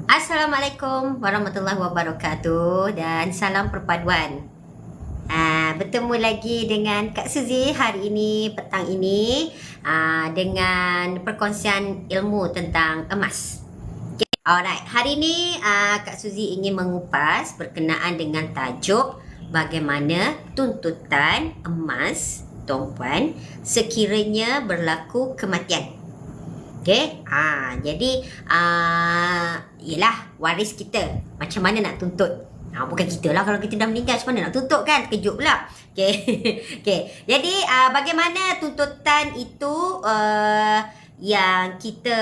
Assalamualaikum warahmatullahi wabarakatuh dan salam perpaduan. Bertemu lagi dengan Kak Suzy hari ini, petang ini, dengan perkongsian ilmu tentang emas. Okay. Alright, hari ini Kak Suzy ingin mengupas berkenaan dengan tajuk bagaimana tuntutan emas tuan-puan sekiranya berlaku kematian. Okey. Jadi ialah waris kita. Macam mana nak tuntut? Bukan kita lah, kalau kita dah meninggal macam mana nak tuntut kan? Terkejut pula. Okey. Okey. Jadi bagaimana tuntutan itu yang kita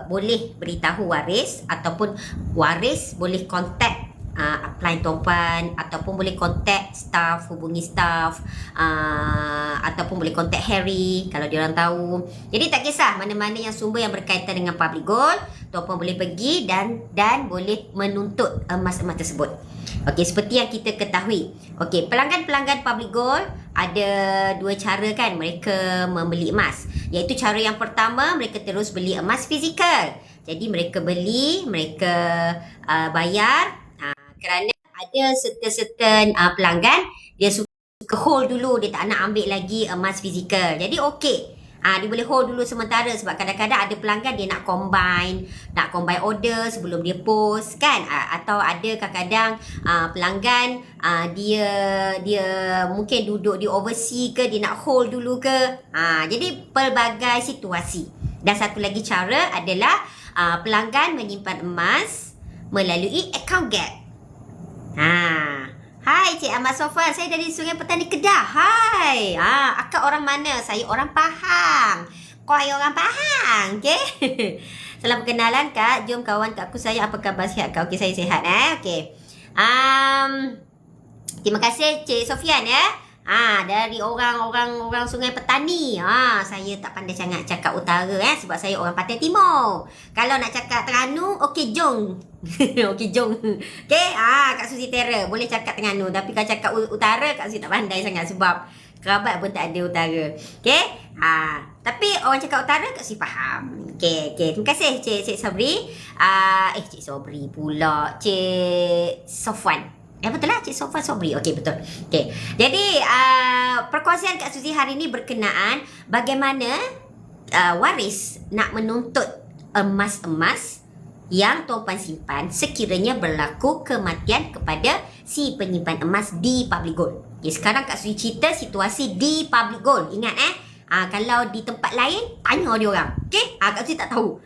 boleh beritahu waris ataupun waris boleh kontak upline tuan-puan ataupun boleh kontak staff, hubungi staff ataupun boleh kontak Harry kalau dia orang tahu. Jadi tak kisah mana-mana yang sumber yang berkaitan dengan public gold, tuan-puan boleh pergi dan boleh menuntut emas-emas tersebut. Okey, seperti yang kita ketahui. Okey, pelanggan-pelanggan public gold ada dua cara kan mereka membeli emas. Iaitu cara yang pertama, mereka terus beli emas fizikal. Jadi mereka beli, mereka bayar kerana ada certain pelanggan dia suka hold dulu, dia tak nak ambil lagi emas fizikal. Jadi okey. Dia boleh hold dulu sementara sebab kadang-kadang ada pelanggan dia nak combine order sebelum dia post kan, atau ada kadang-kadang pelanggan dia mungkin duduk di overseas ke, dia nak hold dulu ke. Jadi pelbagai situasi. Dan satu lagi cara adalah pelanggan menyimpan emas melalui account gap. Hai Cik Ahmad Sofwan, saya dari Sungai Petani Kedah. Hai. Akak orang mana? Saya orang Pahang. Kau orang Pahang, okey? Salam perkenalan Kak. Jom kawan Kak aku saya, apa khabar, sihat Kak? Okey, saya sihat okey. Terima kasih Cik Sofian dari orang Sungai Petani. Saya tak pandai sangat cakap utara sebab saya orang Pantai Timur. Kalau nak cakap Terengganu, okey jong. Okey jong. Okey, Kak Suzy Terra boleh cakap Terengganu, tapi kalau cakap utara Kak Suzy tak pandai sangat sebab kerabat pun tak ada utara. Okey? Tapi orang cakap utara Kak Suzy faham. Okey. Terima kasih Cik Sabri. Cik Sabri pula. Cik Sofwan. Betul lah Cik Sofwan Sobri. Okey, betul. Okey. Jadi perkongsian Kak Suzy hari ini berkenaan bagaimana waris nak menuntut emas-emas yang tuan-puan simpan sekiranya berlaku kematian kepada si penyimpan emas di public gold. Okay, sekarang Kak Suzy cerita situasi di public gold. Ingat kalau di tempat lain tanya dia orang. Okey? Kak Suzy tak tahu.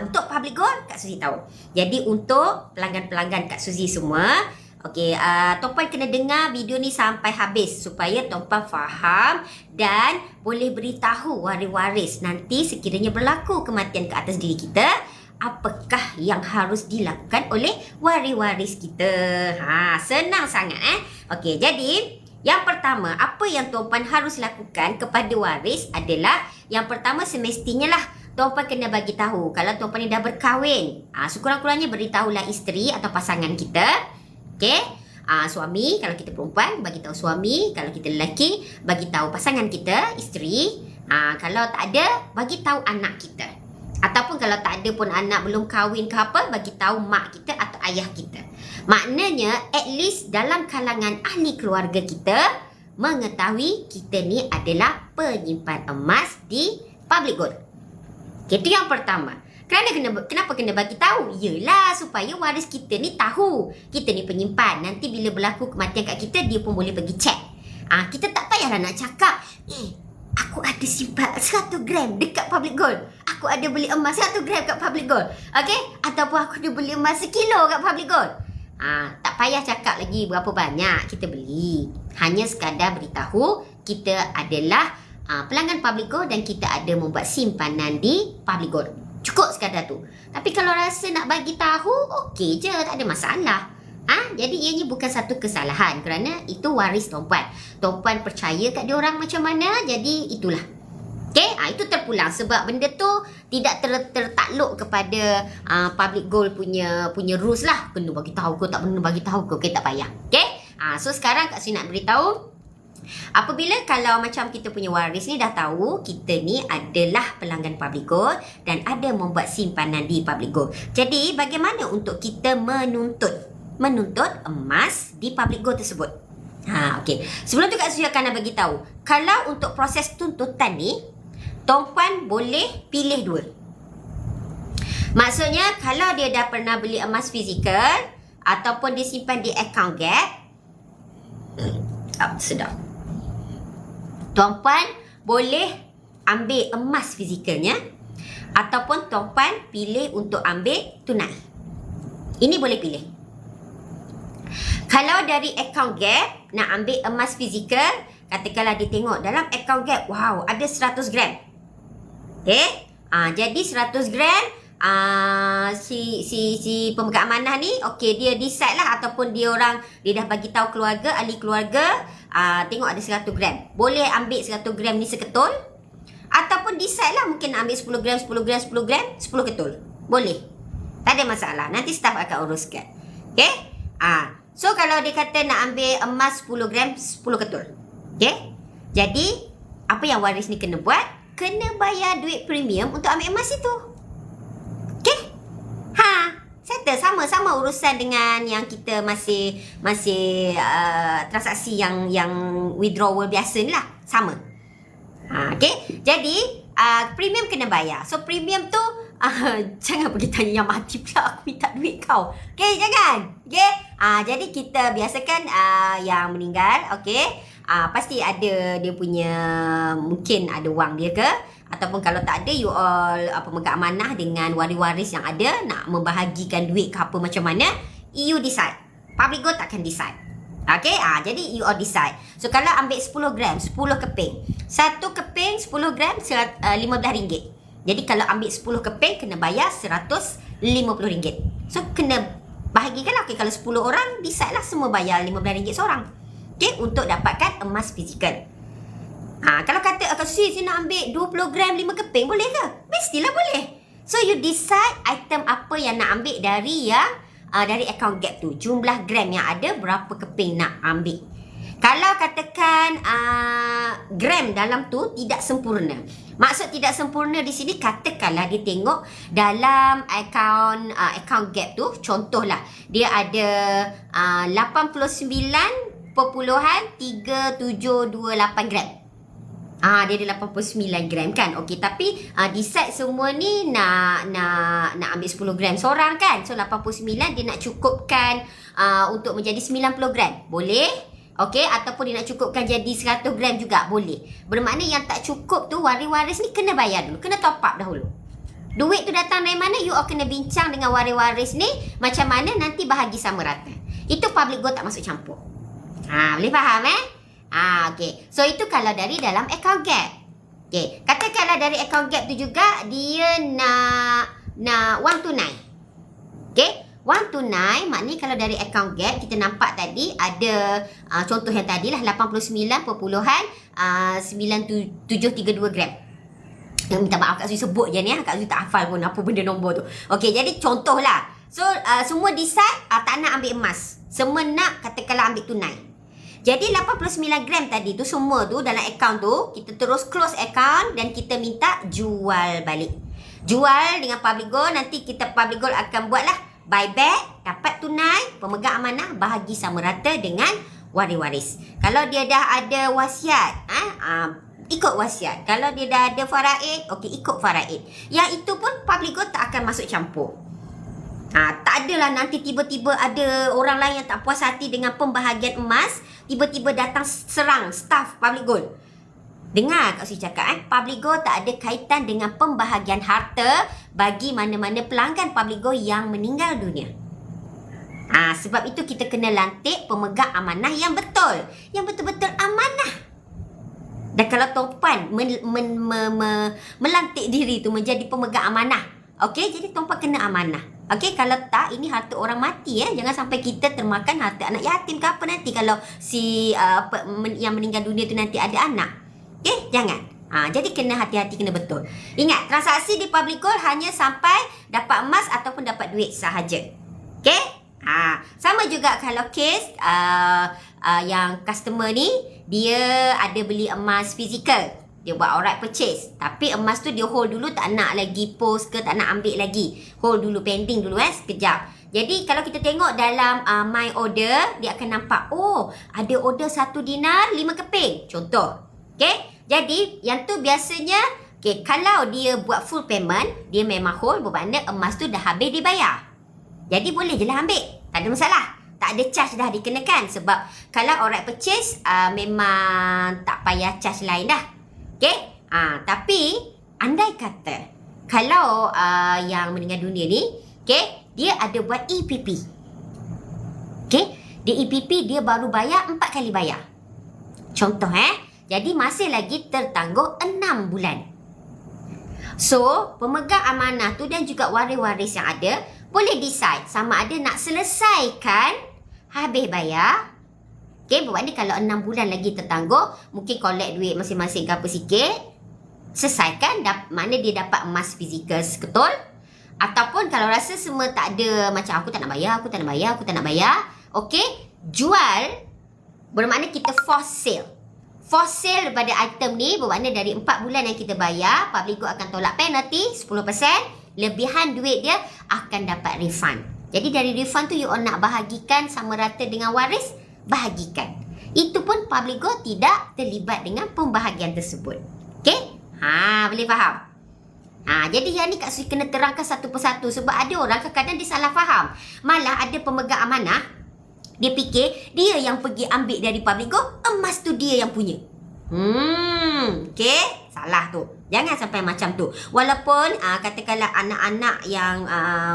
Untuk public gold Kak Suzy tahu. Jadi untuk pelanggan-pelanggan Kak Suzy semua, okey, tuan-puan kena dengar video ni sampai habis supaya tuan-puan faham dan boleh beritahu waris-waris nanti sekiranya berlaku kematian ke atas diri kita, apakah yang harus dilakukan oleh waris-waris kita. Senang sangat Okey, jadi yang pertama, apa yang tuan-puan harus lakukan kepada waris adalah yang pertama semestinya lah tuan-puan kena bagi tahu kalau tuan-puan ni dah berkahwin. Sekurang-kurangnya beritahulah isteri atau pasangan kita. Okey? Suami kalau kita perempuan bagi tahu suami, kalau kita lelaki bagi tahu pasangan kita, isteri. Kalau tak ada bagi tahu anak kita. Ataupun kalau tak ada pun anak belum kahwin ke apa, bagi tahu mak kita atau ayah kita. Maknanya at least dalam kalangan ahli keluarga kita mengetahui kita ni adalah penyimpan emas di public gold. Okay, itu yang pertama. Kenapa kena bagi tahu? Yelah supaya waris kita ni tahu kita ni penyimpan. Nanti bila berlaku kematian kat kita, dia pun boleh pergi cek. Kita tak payahlah nak cakap, aku ada simpan 100 gram dekat public gold. Aku ada beli emas 100 gram kat public gold. Okey? Ataupun aku ada beli emas 1 kilo kat public gold. Tak payah cakap lagi berapa banyak kita beli. Hanya sekadar beritahu kita adalah pelanggan public gold dan kita ada membuat simpanan di public gold. Cukup sekadar tu. Tapi kalau rasa nak bagi tahu, okey je, tak ada masalah. Jadi ianya bukan satu kesalahan kerana itu waris tuan-puan. Tuan-puan percaya kat dia orang macam mana, jadi itulah. Okey, itu terpulang sebab benda tu tidak tertakluk kepada public gold punya rules lah. Kena bagi tahu ke tak kena bagi tahu ke, okey tak payah. Okey? So sekarang Kak Suzy nak beritahu Apabila kalau macam kita punya waris ni dah tahu kita ni adalah pelanggan Public Gold dan ada membuat simpanan di Public Gold. Jadi bagaimana untuk kita menuntut emas di Public Gold tersebut? Okey. Sebelum tu Kak Suzy akan bagi tahu. Kalau untuk proses tuntutan ni, Tuan Puan boleh pilih dua. Maksudnya kalau dia dah pernah beli emas fizikal ataupun disimpan di account gap, sedap. Tuan Puan boleh ambil emas fizikalnya ataupun Tuan Puan pilih untuk ambil tunai. Ini boleh pilih. Kalau dari account gap nak ambil emas fizikal, katakanlah dia tengok dalam account gap, wow, ada 100 gram. Okey? Jadi 100 gram si pemegang amanah ni, okey, dia decide lah ataupun dia dah bagi tahu keluarga, ahli keluarga, tengok ada 100 gram. Boleh ambil 100 gram ni seketul ataupun decide lah mungkin nak ambil 10 gram, 10 gram, 10 gram, 10 ketul. Boleh. Tak ada masalah. Nanti staff akan uruskan. Okey? So kalau dia kata nak ambil emas 10 gram, 10 ketul. Okey? Jadi apa yang waris ni kena buat? Kena bayar duit premium untuk ambil emas itu. Okey? Settle. Sama urusan dengan yang kita masih transaksi yang withdrawal biasa ni lah. Sama. Okey? Jadi premium kena bayar. So premium tu jangan pergi tanya yang mati pula, aku minta duit kau. Okey, jangan. Okey? Jadi kita biasakan yang meninggal, okey? Pasti ada dia punya, mungkin ada wang dia ke, ataupun kalau tak ada, you all pemegang amanah dengan waris-waris yang ada nak membahagikan duit ke apa macam mana, you decide. Public Gold takkan decide. Okay, jadi you all decide. So kalau ambil 10 gram, 10 keping, satu keping 10 gram RM15. Jadi kalau ambil 10 keping kena bayar RM150. So kena bahagikan lah. Okay, kalau 10 orang decide lah semua bayar RM15 seorang. Okay, untuk dapatkan emas fizikal. Kalau kata Kak Suzy, saya nak ambil 20 gram 5 keping, boleh ke? Mestilah boleh. So you decide item apa yang nak ambil dari account gap tu. Jumlah gram yang ada, berapa keping nak ambil. Kalau katakan gram dalam tu tidak sempurna. Maksud tidak sempurna di sini, katakanlah dia tengok dalam account gap tu, contohlah dia ada 89.3728 gram. Dia ada 89 gram kan. Okey, tapi decide semua ni nak ambil 10 gram seorang kan. So 89 dia nak cukupkan untuk menjadi 90 gram. Boleh? Okey, ataupun dia nak cukupkan jadi 100 gram juga boleh. Bermakna yang tak cukup tu, waris-waris ni kena bayar dulu, kena top up dahulu. Duit tu datang dari mana, you all kena bincang dengan waris-waris ni macam mana nanti bahagi sama rata. Itu Public Gold tak masuk campur. Boleh faham okey. So itu kalau dari dalam account gap. Okey, katakanlah dari account gap tu juga dia nak wang tunai. Okey, wang tunai maknanya kalau dari account gap kita nampak tadi ada contoh yang tadi lah 89.9732 gram. Minta maaf Kak Suzy sebut je ni Kak Suzy tak hafal pun apa benda nombor tu. Okey, jadi contoh lah. So semua decide tak nak ambil emas. Semua nak katakanlah ambil tunai. Jadi 89 gram tadi tu semua tu dalam account tu kita terus close account dan kita minta jual balik. Jual dengan Public Gold, nanti kita Public Gold akan buatlah buyback, dapat tunai, pemegang amanah bahagi sama rata dengan waris-waris. Kalau dia dah ada wasiat, ikut wasiat. Kalau dia dah ada faraid, okey, ikut faraid. Yang itu pun Public Gold tak akan masuk campur. Tak adalah nanti tiba-tiba ada orang lain yang tak puas hati dengan pembahagian emas, tiba-tiba datang serang staff Public Gold. Dengar Kak Suzy cakap, Public Gold tak ada kaitan dengan pembahagian harta bagi mana-mana pelanggan Public Gold yang meninggal dunia. Sebab itu kita kena lantik pemegang amanah yang betul. Yang betul-betul amanah. Dan kalau Tuan Puan melantik diri tu menjadi pemegang amanah, okey, jadi Tuan Puan kena amanah. Okey, kalau tak, ini harta orang mati Jangan sampai kita termakan harta anak yatim ke apa nanti kalau si yang meninggal dunia tu nanti ada anak. Okey, jangan. Jadi kena hati-hati, kena betul. Ingat, transaksi di Public Gold hanya sampai dapat emas ataupun dapat duit sahaja. Okey? Sama juga kalau kes yang customer ni dia ada beli emas fizikal, dia buat outright purchase, tapi emas tu dia hold dulu, tak nak lagi post ke, tak nak ambil lagi, hold dulu, pending dulu sekejap. Jadi kalau kita tengok dalam my order, dia akan nampak, oh ada order 1 dinar 5 keping contoh. Okay, jadi yang tu biasanya, okay, kalau dia buat full payment, dia memang hold, bermakna emas tu dah habis dibayar. Jadi boleh je lah ambil, tak ada masalah, tak ada charge dah dikenakan. Sebab kalau outright purchase, memang tak payah charge lain dah. Okay, tapi andai kata kalau yang meninggal dunia ni, okay, dia ada buat EPP. Okay, dia EPP, dia baru bayar 4 kali bayar contoh. Jadi masih lagi tertangguh 6 bulan. So pemegang amanah tu dan juga waris-waris yang ada boleh decide sama ada nak selesaikan habis bayar. Okay, bermakna kalau 6 bulan lagi tertangguh, mungkin collect duit masing-masing ke apa sikit, selesaikan, makna dia dapat emas fizikal seketul. Ataupun kalau rasa semua tak ada, macam aku tak nak bayar, aku tak nak bayar, okay, jual, bermakna kita force sale. Force sale daripada item ni, bermakna dari 4 bulan yang kita bayar, Public Good akan tolak penalty 10%, lebihan duit dia akan dapat refund. Jadi dari refund tu you all nak bahagikan sama rata dengan waris, bahagikan. Itu pun Public Good tidak terlibat dengan pembahagian tersebut. Okay? Boleh faham? Jadi yang ni Kak Sri kena terangkan satu persatu, sebab ada orang kadang-kadang dia salah faham. Malah ada pemegang amanah, dia fikir dia yang pergi ambil dari Public Good, emas tu dia yang punya. Okay, salah tu. Jangan sampai macam tu. Walaupun katakanlah anak-anak yang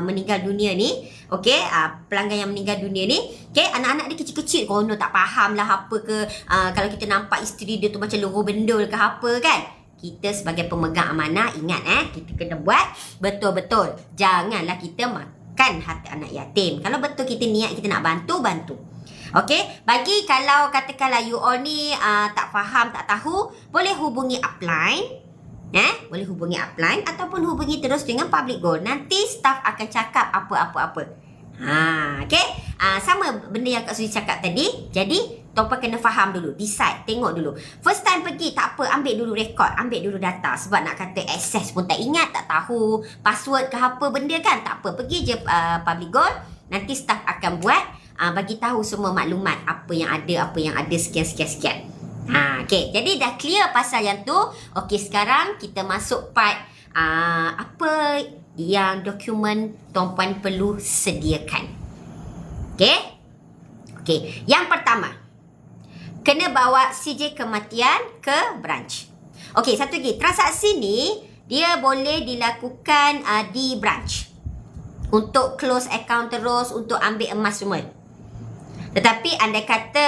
meninggal dunia ni, okay, pelanggan yang meninggal dunia ni, okay, anak-anak dia kecil-kecil, kono tak faham lah apa ke, kalau kita nampak isteri dia tu macam loro bendul ke apa kan. Kita sebagai pemegang amanah ingat kita kena buat betul-betul. Janganlah kita makan hati anak yatim. Kalau betul kita niat kita nak bantu. Okey, bagi kalau katakanlah you all ni tak faham, tak tahu, boleh hubungi upline. Boleh hubungi upline ataupun hubungi terus dengan Public Good. Nanti staff akan cakap apa-apa. Okey. Sama benda yang Kak Suri cakap tadi. Jadi tuan-puan kena faham dulu, decide, tengok dulu. First time pergi tak apa, ambil dulu rekod, ambil dulu data. Sebab nak kata access pun tak ingat, tak tahu password ke apa benda kan, tak apa, pergi je Public Good. Nanti staff akan buat, bagi tahu semua maklumat apa yang ada, sekian. Okay, jadi dah clear pasal yang tu. Okay, sekarang kita masuk part apa yang dokumen tuan-puan perlu sediakan. Okay, yang pertama, kena bawa CJ kematian ke branch. Okey, satu lagi. Transaksi ni, dia boleh dilakukan di branch. Untuk close account terus, untuk ambil emas semua. Tetapi andai kata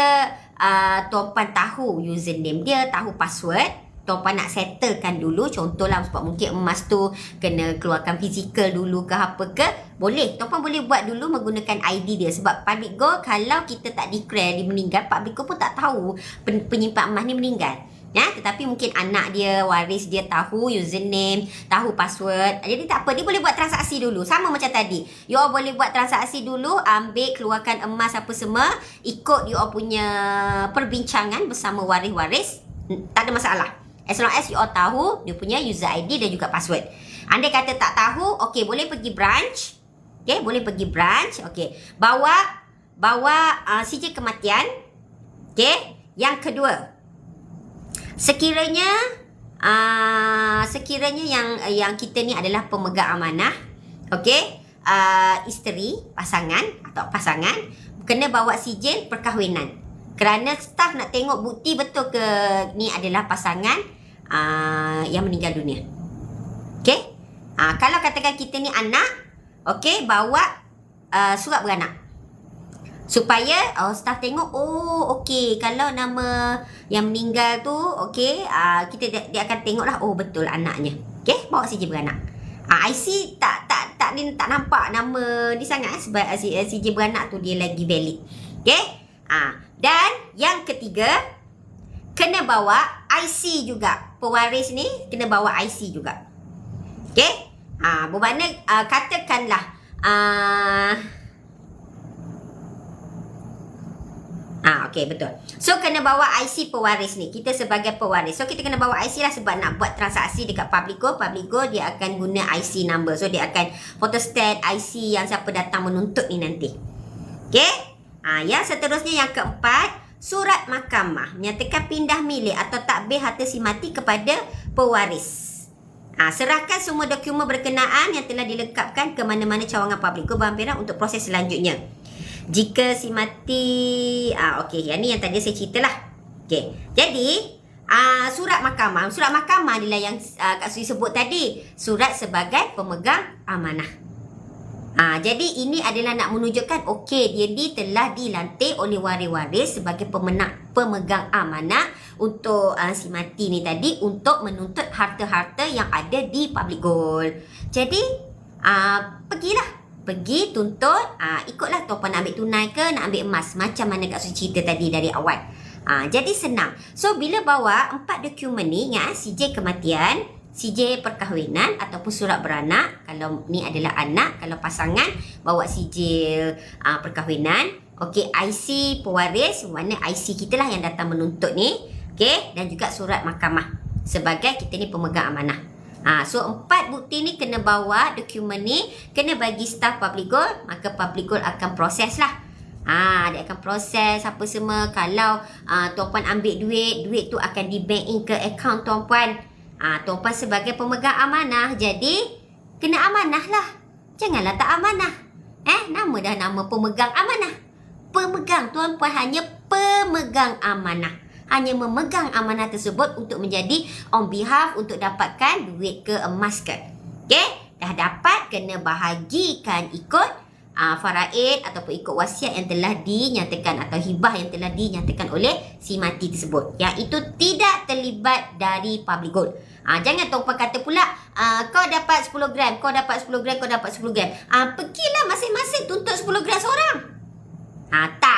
tuan-puan tahu username dia, tahu password, tuan-puan nak settlekan dulu. Contohlah sebab mungkin emas tu kena keluarkan fizikal dulu ke apa ke, boleh. Tuan-puan boleh buat dulu menggunakan ID dia. Sebab Public Good kalau kita tak declare dia meninggal, Public Good pun tak tahu penyimpan emas ni meninggal. Tetapi mungkin anak dia, waris dia tahu username, tahu password. Jadi tak apa, dia boleh buat transaksi dulu. Sama macam tadi. You all boleh buat transaksi dulu, ambil, keluarkan emas apa semua, ikut you all punya perbincangan bersama waris-waris. Tak ada masalah. As long as you all tahu dia punya user ID dan juga password. Andai kata tak tahu, okey, boleh pergi branch. Okey, boleh pergi branch. Okey, bawa CJ kematian. Okey, yang kedua, sekiranya yang kita ni adalah pemegang amanah, okey, isteri, pasangan atau pasangan, kena bawa sijil perkahwinan. Kerana staff nak tengok bukti betul ke ni adalah pasangan yang meninggal dunia. Okey? Kalau katakan kita ni anak, okey, bawa surat beranak. Supaya staff tengok, oh okey, kalau nama yang meninggal tu, okey, dia akan tengoklah, oh betul anaknya. Okey, bawa CJ beranak. IC tak nampak nama dia sangat sebab CJ beranak tu dia lagi valid. Okey? Dan yang ketiga, kena bawa IC juga. Pewaris ni kena bawa IC juga. Okey? Bermakna katakanlah okey, betul. So kena bawa IC pewaris ni. Kita sebagai pewaris. So kita kena bawa IC lah sebab nak buat transaksi dekat Public Gold. Public Gold dia akan guna IC number. So dia akan photostat IC yang siapa datang menuntut ni nanti. Okey? Yang seterusnya yang keempat, surat mahkamah menyatakan pindah milik atau takbir harta si mati kepada pewaris. Serahkan semua dokumen berkenaan yang telah dilengkapkan ke mana-mana cawangan Public Gold Barang Perak untuk proses selanjutnya. Jika si mati, okey, yang ni yang tadi saya ceritalah. Okey. Jadi, surat mahkamah adalah yang Kak Suri sebut tadi, surat sebagai pemegang amanah. Jadi ini adalah nak menunjukkan okey, dia ni telah dilantik oleh waris-waris sebagai pemegang amanah untuk si mati ni tadi untuk menuntut harta-harta yang ada di Public Gold. Jadi pergi tuntut, ikutlah tuan nak ambil tunai ke nak ambil emas, macam mana Kak Suri cerita tadi dari awal. Jadi senang. So bila bawa 4 dokumen ni, ingat CJ kematian, CJ perkahwinan ataupun surat beranak. Kalau ni adalah anak, kalau pasangan bawa sijil perkahwinan. Okey, IC pewaris, mana IC kita lah yang datang menuntut ni. Okey, dan juga surat mahkamah sebagai kita ni pemegang amanah. So 4 bukti ni kena bawa, dokumen ni kena bagi staf Public Gold, maka Public Gold akan proses lah. Dia akan proses apa semua. Kalau tuan-puan ambil duit tu akan di bank in ke akaun tuan-puan. Tuan-puan sebagai pemegang amanah, jadi kena amanah lah. Janganlah tak amanah. Nama dah nama pemegang amanah. Pemegang, tuan-puan hanya pemegang amanah. Hanya memegang amanah tersebut untuk menjadi on behalf untuk dapatkan duit ke emas ke. Okey? Dah dapat, kena bahagikan ikut faraid ataupun ikut wasiat yang telah dinyatakan atau hibah yang telah dinyatakan oleh si mati tersebut. Yang itu tidak terlibat dari Public Gold. Jangan tuan-puan kata pula kau dapat 10 gram, kau dapat 10 gram, kau dapat 10 gram. Pergilah masing-masing tuntut 10 gram seorang. Tak.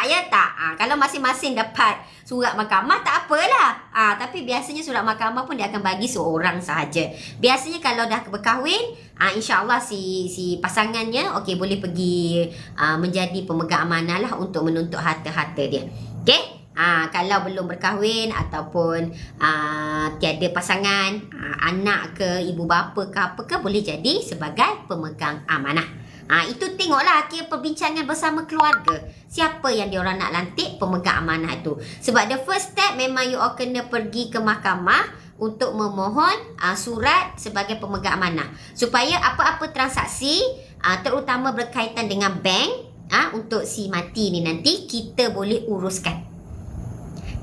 Kalau masing-masing dapat surat mahkamah tak apalah. Tapi biasanya surat mahkamah pun dia akan bagi seorang sahaja. Biasanya kalau dah berkahwin, insya-Allah si pasangannya okey boleh pergi menjadi pemegang amanah lah untuk menuntut harta-harta dia. Okey? Kalau belum berkahwin ataupun tiada pasangan, anak ke ibu bapa ke apa ke, boleh jadi sebagai pemegang amanah. Itu tengoklah kira perbincangan bersama keluarga. Siapa yang diorang nak lantik pemegang amanah itu. Sebab the first step memang you all kena pergi ke mahkamah untuk memohon surat sebagai pemegang amanah. Supaya apa-apa transaksi terutama berkaitan dengan bank untuk si mati ni nanti kita boleh uruskan.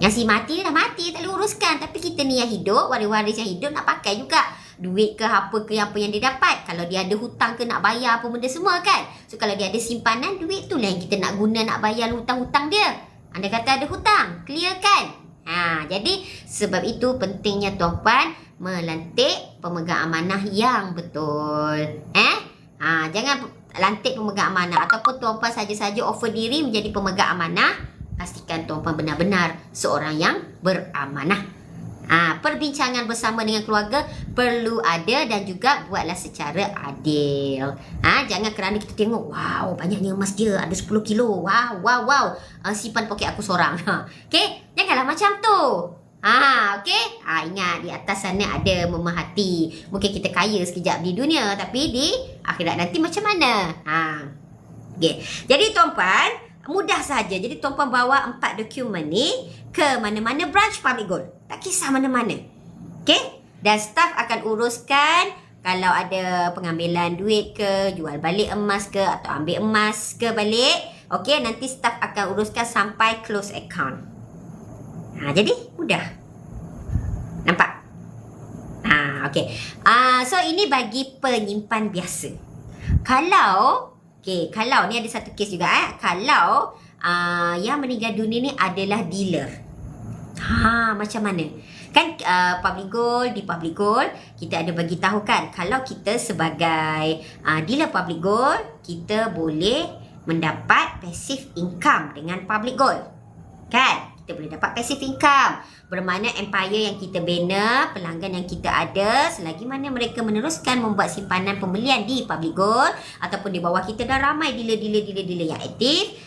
Yang si mati dah mati tak boleh uruskan, tapi kita ni yang hidup, waris-waris yang hidup nak pakai juga duit ke apa ke apa yang dia dapat. Kalau dia ada hutang ke nak bayar apa benda semua kan. So kalau dia ada simpanan, duit tu lah yang kita nak guna nak bayar hutang-hutang dia. Anda kata ada hutang, clear kan? Jadi sebab itu pentingnya tuan-puan melantik pemegang amanah yang betul. Jangan lantik pemegang amanah ataupun tuan-puan saja-saja offer diri menjadi pemegang amanah. Pastikan tuan-puan benar-benar seorang yang beramanah. Perbincangan bersama dengan keluarga perlu ada dan juga buatlah secara adil. Jangan kerana kita tengok, wow, banyaknya emas dia, ada 10 kilo. Wow. Simpan poket aku seorang. Okey? Janganlah macam tu. Okey? Ingat di atas sana ada memerhati. Mungkin kita kaya sekejap di dunia, tapi di akhirat nanti macam mana? Okey. Jadi tuan-puan, mudah saja. Jadi tuan-puan bawa 4 dokumen ni ke mana-mana branch Public Gold. Tak kisah mana-mana. Okey? Dan staf akan uruskan kalau ada pengambilan duit ke, jual balik emas ke atau ambil emas ke balik. Okey, nanti staf akan uruskan sampai close account. Jadi mudah. Nampak? Okey. So ini bagi penyimpan biasa. Kalau ni ada satu kes juga kalau yang meninggal dunia ni adalah dealer. Macam mana? Kan Public Gold, di Public Gold kita ada bagi tahu kan, kalau kita sebagai dealer Public Gold, kita boleh mendapat passive income dengan Public Gold. Kan? Kita boleh dapat passive income. Bermakna empire yang kita bina, pelanggan yang kita ada, selagi mana mereka meneruskan membuat simpanan pembelian di Public Gold ataupun di bawah kita dah ramai dealer yang aktif,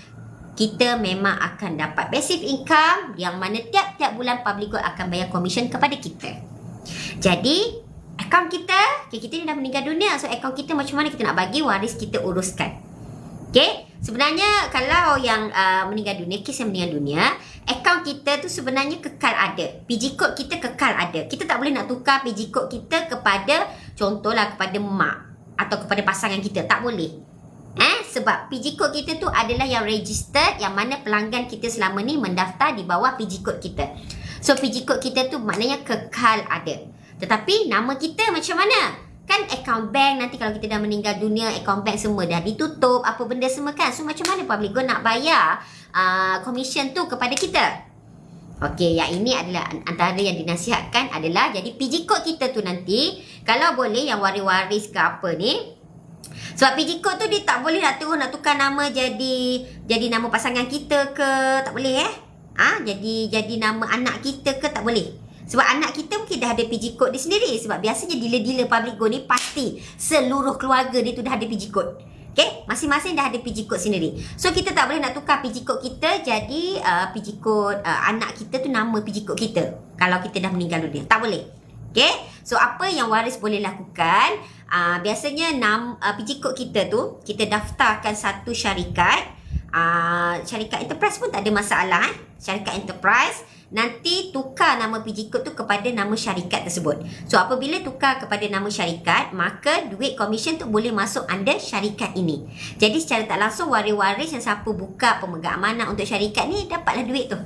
kita memang akan dapat passive income yang mana tiap-tiap bulan Public Gold akan bayar komisen kepada kita. Jadi, akaun kita, kita ni dah meninggal dunia. So, akaun kita macam mana kita nak bagi waris kita uruskan. Okay? Sebenarnya, kalau yang meninggal dunia, kes yang meninggal dunia, akaun kita tu sebenarnya kekal ada. PG code kita kekal ada. Kita tak boleh nak tukar PG code kita kepada, contohlah kepada mak atau kepada pasangan kita. Tak boleh. Sebab PG code kita tu adalah yang registered, yang mana pelanggan kita selama ni mendaftar di bawah PG code kita. So, PG code kita tu maknanya kekal ada. Tetapi, nama kita macam mana? Kan akaun bank nanti kalau kita dah meninggal dunia, akaun bank semua dah ditutup, apa benda semua kan. So, macam mana Public Gold nak bayar komisen tu kepada kita? Okey, yang ini adalah antara yang dinasihatkan adalah jadi PG code kita tu nanti, kalau boleh yang waris-waris ke apa ni, sebab PG code tu dia tak boleh nak terus nak tukar nama jadi nama pasangan kita ke, tak boleh jadi nama anak kita ke, tak boleh. Sebab anak kita mungkin dah ada PG code dia sendiri. Sebab biasanya dealer-dealer Public Gold ni pasti seluruh keluarga dia tu dah ada PG code. Okay? Masing-masing dah ada PG code sendiri. So kita tak boleh nak tukar PG code kita jadi PG code anak kita tu nama PG code kita kalau kita dah meninggal dunia. Tak boleh. Okay? So apa yang waris boleh lakukan, biasanya PG code kita tu kita daftarkan satu syarikat. Syarikat enterprise pun tak ada masalah. Syarikat enterprise nanti tukar nama PG code tu kepada nama syarikat tersebut. So apabila tukar kepada nama syarikat, maka duit komisen tu boleh masuk under syarikat ini. Jadi secara tak langsung waris-waris yang siapa buka pemegang amanah untuk syarikat ni dapatlah duit tu.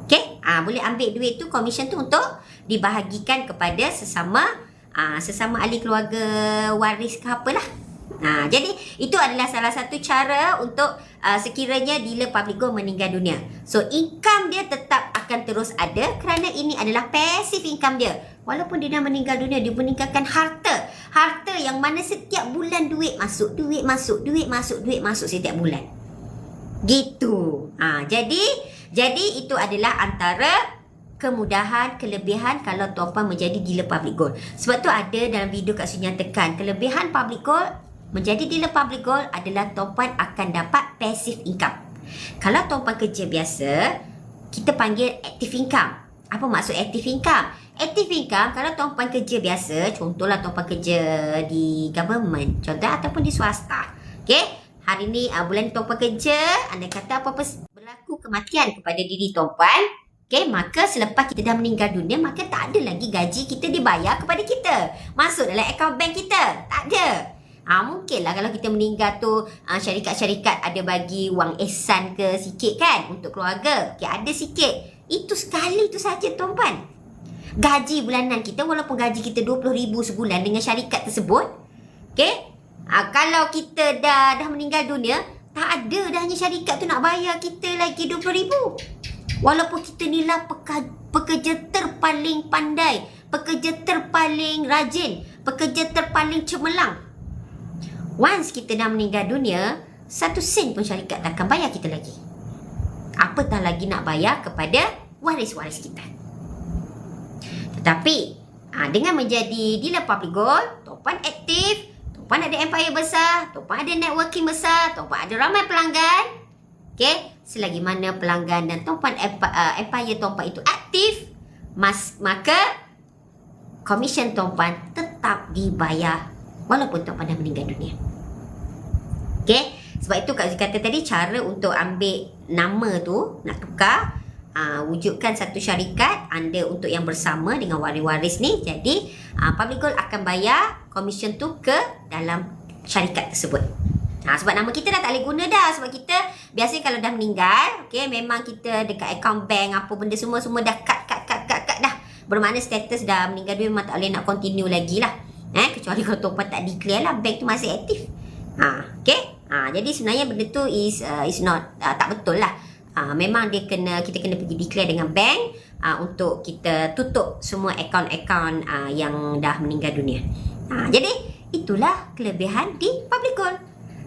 Okay? Boleh ambil duit tu, komisen tu untuk dibahagikan kepada sesama ahli keluarga waris ke apalah. Jadi itu adalah salah satu cara untuk sekiranya dealer Public Gold meninggal dunia. So income dia tetap akan terus ada kerana ini adalah passive income dia. Walaupun dia dah meninggal dunia, dia meninggalkan harta. Harta yang mana setiap bulan duit masuk setiap bulan. Gitu. Jadi itu adalah antara kemudahan, kelebihan kalau tuan-puan menjadi dealer Public Gold. Sebab tu ada dalam video Kak Su nyatakan, kelebihan Public Gold menjadi dealer Public Gold adalah tuan-puan akan dapat passive income. Kalau tuan-puan kerja biasa, kita panggil active income. Apa maksud active income? Active income kalau tuan-puan kerja biasa, contohlah tuan-puan kerja di government, contoh ataupun di swasta. Okay? Hari ni bulan tuan-puan kerja, anda kata apa-apa berlaku kematian kepada diri tuan-puan, okay, maka selepas kita dah meninggal dunia, maka tak ada lagi gaji kita dibayar kepada kita. Masuk dalam akaun bank kita. Tak ada. Mungkinlah kalau kita meninggal tu syarikat-syarikat ada bagi wang ihsan ke sikit kan untuk keluarga. Okay, ada sikit. Itu sekali tu saja tuan-puan. Gaji bulanan kita, walaupun gaji kita 20,000 sebulan dengan syarikat tersebut, okay, kalau kita dah meninggal dunia, tak ada dahnya syarikat tu nak bayar kita lagi 20,000. Walaupun kita ni lah pekerja terpaling pandai, pekerja terpaling rajin, pekerja terpaling cemerlang. Once kita dah meninggal dunia, 1 sen pun syarikat tak akan bayar kita lagi. Apatah lagi nak bayar kepada waris-waris kita. Tetapi, dengan menjadi dealer Public Gold, tuan-puan aktif, tuan-puan ada empire besar, tuan-puan ada networking besar, tuan-puan ada ramai pelanggan. Okay? Selagi mana pelanggan dan tuan-puan empire tuan-puan itu aktif, maka komisen tuan-puan tetap dibayar walaupun tuan-puan dah meninggal dunia. Okay? Sebab itu Kak Zee kata tadi, cara untuk ambil nama tu, nak tukar, wujudkan satu syarikat anda untuk yang bersama dengan waris-waris ni. Jadi, Public Gold akan bayar komisen tu ke dalam syarikat tersebut. Sebab nama kita dah tak boleh guna dah. Sebab kita biasanya kalau dah meninggal, okay, memang kita dekat akaun bank apa benda semua dah cut dah. Bermakna status dah meninggal dunia memang tak boleh nak continue lagi lah. Kecuali kalau tuan-puan tak declare lah, bank tu masih aktif. Okay. Jadi sebenarnya benda tu is not tak betul lah. Memang kita kena pergi declare dengan bank untuk kita tutup semua akaun-akaun yang dah meninggal dunia. Jadi itulah kelebihan di Public Gold.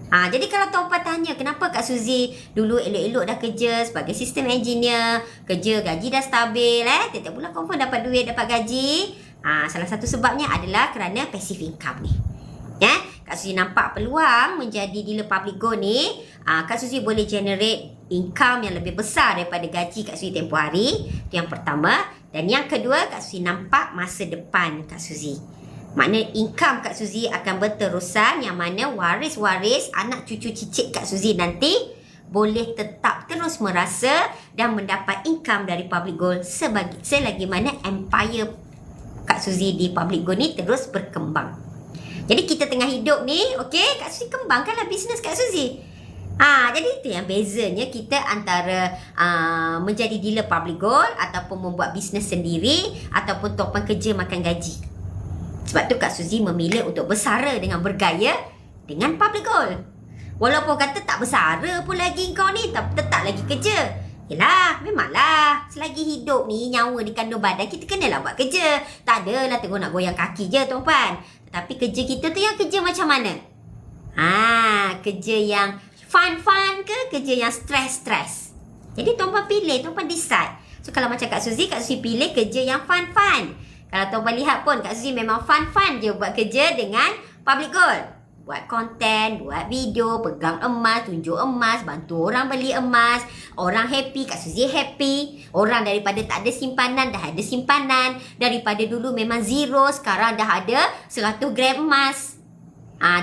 Jadi kalau tuan-puan tanya kenapa Kak Suzy dulu elok-elok dah kerja sebagai sistem engineer, kerja gaji dah stabil, tiap-tiap bulan confirm dapat duit, dapat gaji. Salah satu sebabnya adalah kerana passive income ni. Kak Suzy nampak peluang menjadi dealer public go ni, Kak Suzy boleh generate income yang lebih besar daripada gaji Kak Suzy tempoh hari. Itu yang pertama. Dan yang kedua, Kak Suzy nampak masa depan Kak Suzy. Makna income Kak Suzy akan berterusan, yang mana waris-waris anak cucu cicit Kak Suzy nanti boleh tetap terus merasa dan mendapat income dari public gold selagi mana empire Kak Suzy di public gold ni terus berkembang. Jadi kita tengah hidup ni, okey, Kak Suzy kembangkanlah bisnes Kak Suzy. Jadi itu yang bezanya kita antara menjadi dealer public gold ataupun membuat bisnes sendiri ataupun topan kerja makan gaji. Sebab tu Kak Suzy memilih untuk bersara dengan bergaya dengan public gold. Walaupun kata tak bersara pun lagi kau ni, tetap lagi kerja. Yelah, memanglah. Selagi hidup ni, nyawa di kandung badan, kita kenalah buat kerja. Tak adalah tengok nak goyang kaki je, Tuan Puan. Tetapi kerja kita tu yang kerja macam mana? Kerja yang fun-fun ke kerja yang stress-stress? Jadi Tuan Puan pilih, Tuan Puan decide. So kalau macam Kak Suzy pilih kerja yang fun-fun. Kalau Tuan Puan lihat pun, Kak Suzy memang fun-fun je buat kerja dengan public gold. Buat konten, buat video, pegang emas, tunjuk emas, bantu orang beli emas. Orang happy, Kak Suzy happy. Orang daripada tak ada simpanan, dah ada simpanan. Daripada dulu memang zero, sekarang dah ada 100 gram emas.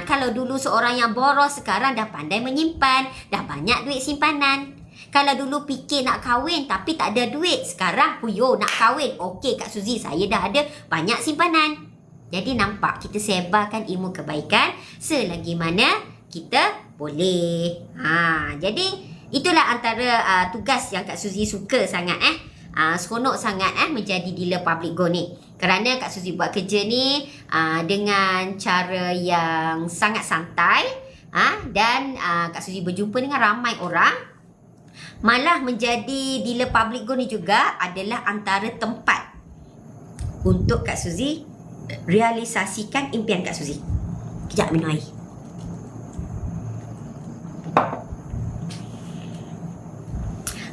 Kalau dulu seorang yang boros, sekarang dah pandai menyimpan. Dah banyak duit simpanan. Kalau dulu fikir nak kahwin tapi tak ada duit, sekarang puyo nak kahwin. Okey Kak Suzy, saya dah ada banyak simpanan. Jadi nampak kita sebarkan ilmu kebaikan selagi mana kita boleh. Jadi itulah antara tugas yang Kak Suzy suka sangat seronok sangat menjadi dealer public go ni. Kerana Kak Suzy buat kerja ni dengan cara yang sangat santai dan Kak Suzy berjumpa dengan ramai orang. Malah menjadi dealer public go ni juga adalah antara tempat untuk Kak Suzy realisasikan impian Kak Suzy. Kejap minum air.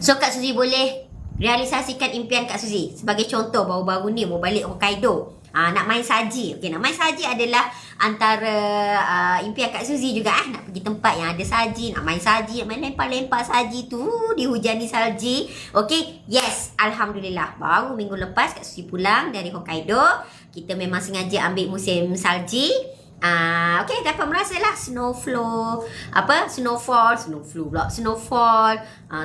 So Kak Suzy boleh realisasikan impian Kak Suzy. Sebagai contoh, baru-baru ni mau balik Hokkaido. Nak main saji. Okey, nak main saji adalah antara impian Kak Suzy juga nak pergi tempat yang ada saji, nak main saji, nak main lempar-lempar saji tu, dihujani salji. Okey, yes, alhamdulillah. Baru minggu lepas Kak Suzy pulang dari Hokkaido. Kita memang sengaja ambil musim salji. Okey, dapat merasalah snowfall,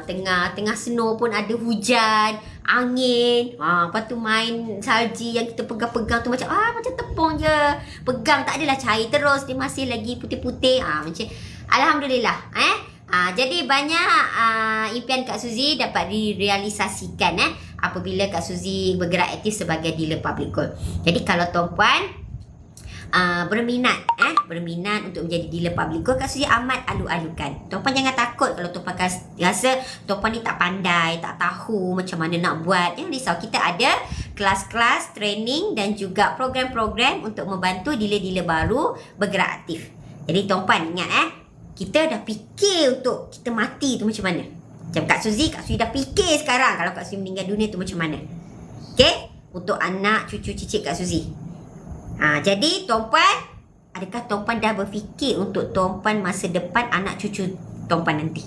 tengah snow pun ada hujan, angin. Lepas tu main salji yang kita pegang-pegang tu macam tepung je. Pegang tak adalah cair terus, dia masih lagi putih-putih. Macam alhamdulillah. Jadi banyak impian Kak Suzy dapat direalisasikan apabila Kak Suzy bergerak aktif sebagai dealer public gold. Jadi kalau Tuan Puan berminat untuk menjadi dealer public gold, Kak Suzy amat alu-alukan. Tuan Puan jangan takut kalau Tuan Puan rasa Tuan Puan ni tak pandai, tak tahu macam mana nak buat. Jangan risau, kita ada kelas-kelas, training dan juga program-program untuk membantu dealer-dealer baru bergerak aktif. Jadi Tuan Puan ingat kita dah fikir untuk kita mati tu macam mana. Macam Kak Suzy dah fikir sekarang kalau Kak Suzy meninggal dunia tu macam mana. Okey, untuk anak cucu cicit Kak Suzy. Jadi Tuan Puan, adakah Tuan Puan dah berfikir untuk Tuan Puan masa depan anak cucu Tuan Puan nanti?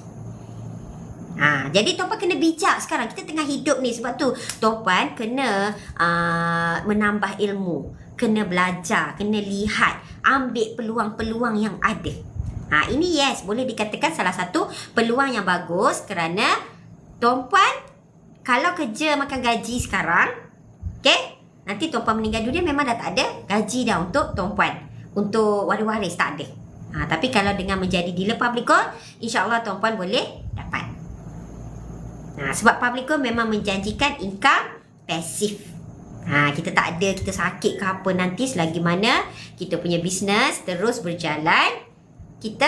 Jadi Tuan Puan kena bijak sekarang. Kita tengah hidup ni, sebab tu Tuan Puan kena menambah ilmu, kena belajar, kena lihat, ambil peluang-peluang yang ada. Ini yes, boleh dikatakan salah satu peluang yang bagus kerana Tuan Puan kalau kerja makan gaji sekarang, okey, nanti Tuan Puan meninggal dunia memang dah tak ada gaji dah untuk Tuan Puan. Untuk waris-waris tak ada. Tapi kalau dengan menjadi dealer public gold, insya-Allah Tuan Puan boleh dapat. Sebab public gold memang menjanjikan income pasif. Kita tak ada, kita sakit ke apa nanti, selagi mana kita punya bisnes terus berjalan, kita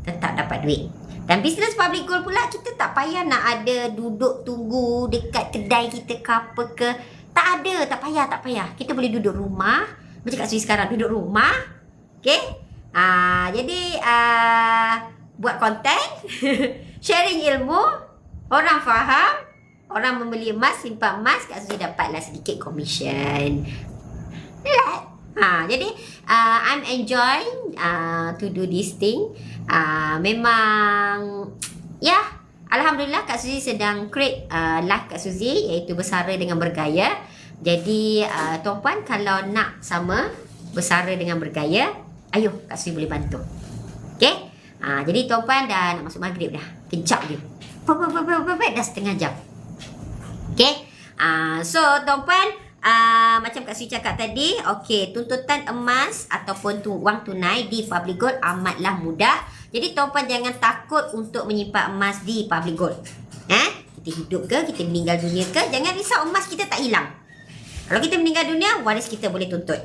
tetap dapat duit. Dan bisnes public gold pula, kita tak payah nak ada duduk tunggu dekat kedai kita ke apa ke. Tak ada, tak payah. Kita boleh duduk rumah. Macam Kak Suzy sekarang, duduk rumah. Okay? Jadi, buat konten, sharing ilmu, orang faham, orang membeli emas, simpan emas, Kak Suzy dapatlah sedikit commission. Relax. Jadi I'm enjoying to do this thing. Memang ya, alhamdulillah Kak Suzy sedang create live Kak Suzy, iaitu bersara dengan bergaya. Jadi tuan-puan kalau nak sama bersara dengan bergaya, ayo Kak Suzy boleh bantu. Okey. Jadi tuan-puan dah nak masuk maghrib dah. Kejap je. Dah setengah jam. Okey. So tuan-puan, macam Kak Suzy cakap tadi, okey, tuntutan emas ataupun wang tunai di Public Gold amatlah mudah. Jadi tuan-puan jangan takut untuk menyimpan emas di Public Gold. Kita hidup ke, kita meninggal dunia ke, jangan risau emas kita tak hilang. Kalau kita meninggal dunia, waris kita boleh tuntut.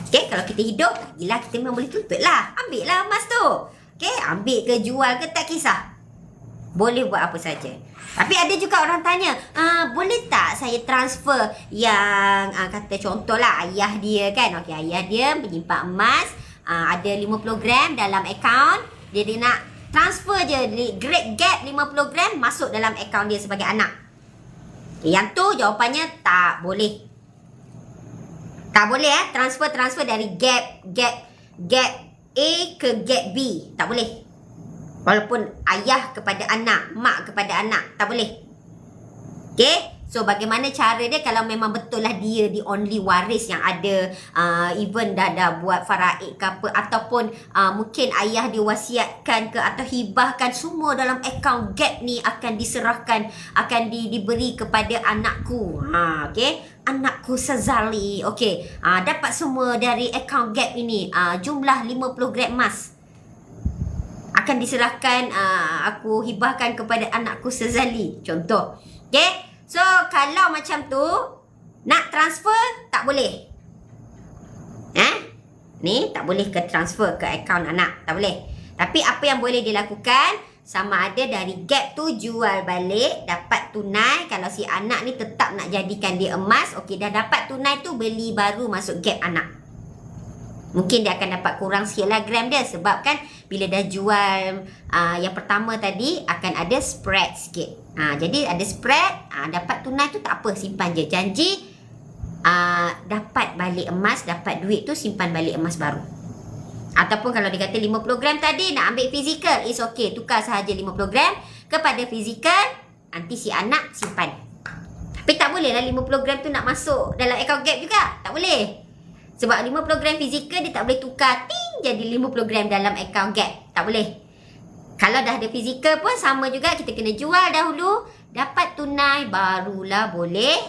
Okey, kalau kita hidup, gila kita memang boleh tuntut lah. Ambil lah emas tu. Okey, ambil ke jual ke tak kisah. Boleh buat apa saja. Tapi ada juga orang tanya, boleh tak saya transfer yang kata contohlah ayah dia kan. Okey, ayah dia menyimpan emas, ada 50 gram dalam akaun. Dia nak transfer je great gap 50 gram masuk dalam akaun dia sebagai anak. Yang tu jawapannya tak boleh. Tak boleh transfer dari gap A ke gap B. Tak boleh. Walaupun ayah kepada anak, mak kepada anak, tak boleh. Okay? So bagaimana cara dia kalau memang betul lah dia the only waris yang ada, even dah buat faraid ke apa, ataupun mungkin ayah dia wasiatkan ke atau hibahkan, semua dalam akaun gap ni akan diserahkan, akan diberi kepada anakku. Okay? Anakku Sazali. Okay. Dapat semua dari akaun gap ini, jumlah 50 gram emas akan diserahkan, aku hibahkan kepada anakku Sazali. Contoh. Okay? So, kalau macam tu, nak transfer, tak boleh. Ni, tak boleh ke transfer ke akaun anak. Tak boleh. Tapi apa yang boleh dilakukan, sama ada dari gap tu jual balik, dapat tunai. Kalau si anak ni tetap nak jadikan dia emas, okey, dah dapat tunai tu, beli baru masuk gap anak. Mungkin dia akan dapat kurang sikit lah gram dia. Sebab kan bila dah jual yang pertama tadi, akan ada spread sikit. Jadi ada spread, dapat tunai tu tak apa, simpan je. Janji dapat balik emas, dapat duit tu simpan balik emas baru. Ataupun kalau dia kata 50 gram tadi nak ambil fizikal, it's okay, tukar sahaja 50 gram kepada fizikal, nanti si anak simpan. Tapi tak boleh lah 50 gram tu nak masuk dalam account gap juga. Tak boleh. Sebab 50 gram fizikal dia tak boleh tukar jadi 50 gram dalam akaun gap. Tak boleh. Kalau dah ada fizikal pun sama juga, kita kena jual dahulu, dapat tunai, barulah boleh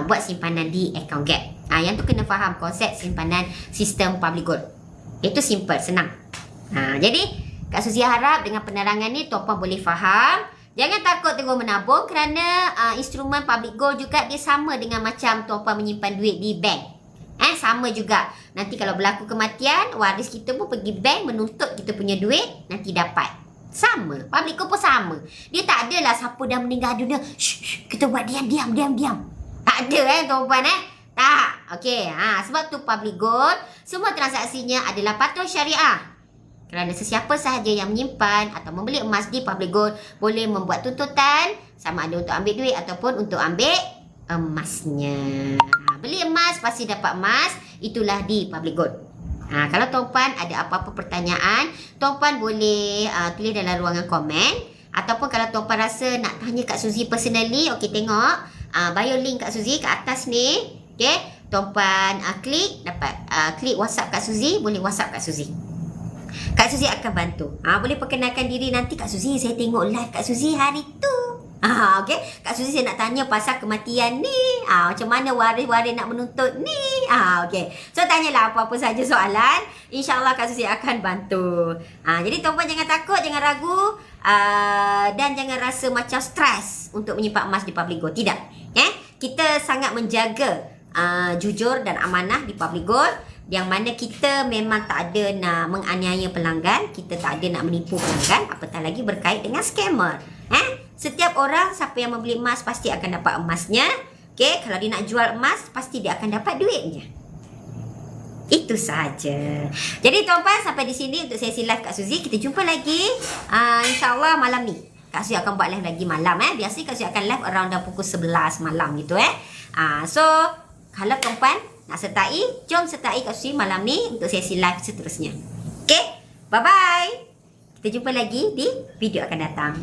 buat simpanan di akaun gap. Yang tu kena faham konsep simpanan sistem Public Gold. Itu simple, senang. Jadi Kak Suzy harap dengan penerangan ni tuan-puan boleh faham. Jangan takut terus menabung kerana instrumen Public Gold juga dia sama dengan macam tuan-puan menyimpan duit di bank. Sama juga. Nanti kalau berlaku kematian, waris kita pun pergi bank menuntut kita punya duit, nanti dapat. Sama. Public Gold pun sama. Dia tak adalah siapa dah meninggal dunia, kita buat diam. Tak ada tuan-puan tak. Okey. Sebab tu Public Gold, semua transaksinya adalah patuh syariah. Kerana sesiapa sahaja yang menyimpan atau membeli emas di Public Gold boleh membuat tuntutan, sama ada untuk ambil duit ataupun untuk ambil emasnya. Beli emas pasti dapat emas. Itulah di Public Gold. Kalau tuan-puan ada apa-apa pertanyaan, tuan-puan boleh tulis dalam ruangan komen. Ataupun kalau tuan-puan rasa nak tanya Kak Suzy personally, okey, tengok bio link Kak Suzy kat atas ni. Okey, tuan-puan klik, dapat klik WhatsApp Kak Suzy, boleh WhatsApp Kak Suzy. Kak Suzy akan bantu. Boleh perkenalkan diri nanti, Kak Suzy, saya tengok live Kak Suzy hari tu. Okey, Kak Suzy saya nak tanya pasal kematian ni. Macam mana waris-waris nak menuntut ni. Okey. So tanyalah apa-apa saja soalan. InsyaAllah Kak Suzy akan bantu. Jadi tuan-puan jangan takut, jangan ragu, dan jangan rasa macam stres untuk menyimpan emas di Public Gold. Tidak. Kita sangat menjaga jujur dan amanah di Public Gold. Yang mana kita memang tak ada nak menganiaya pelanggan, kita tak ada nak menipu pelanggan, apatah lagi berkait dengan scammer. Setiap orang, siapa yang membeli emas pasti akan dapat emasnya. Okay, kalau dia nak jual emas, pasti dia akan dapat duitnya. Itu sahaja. Jadi tuan-puan, sampai di sini untuk sesi live Kak Suzy. Kita jumpa lagi InsyaAllah malam ni. Kak Suzy akan buat live lagi malam. Biasanya Kak Suzy akan live around dah pukul 11 malam gitu. So, kalau tuan-puan nak sertai, jom sertai Kak Susi malam ni untuk sesi live seterusnya. Okay, bye-bye. Kita jumpa lagi di video akan datang.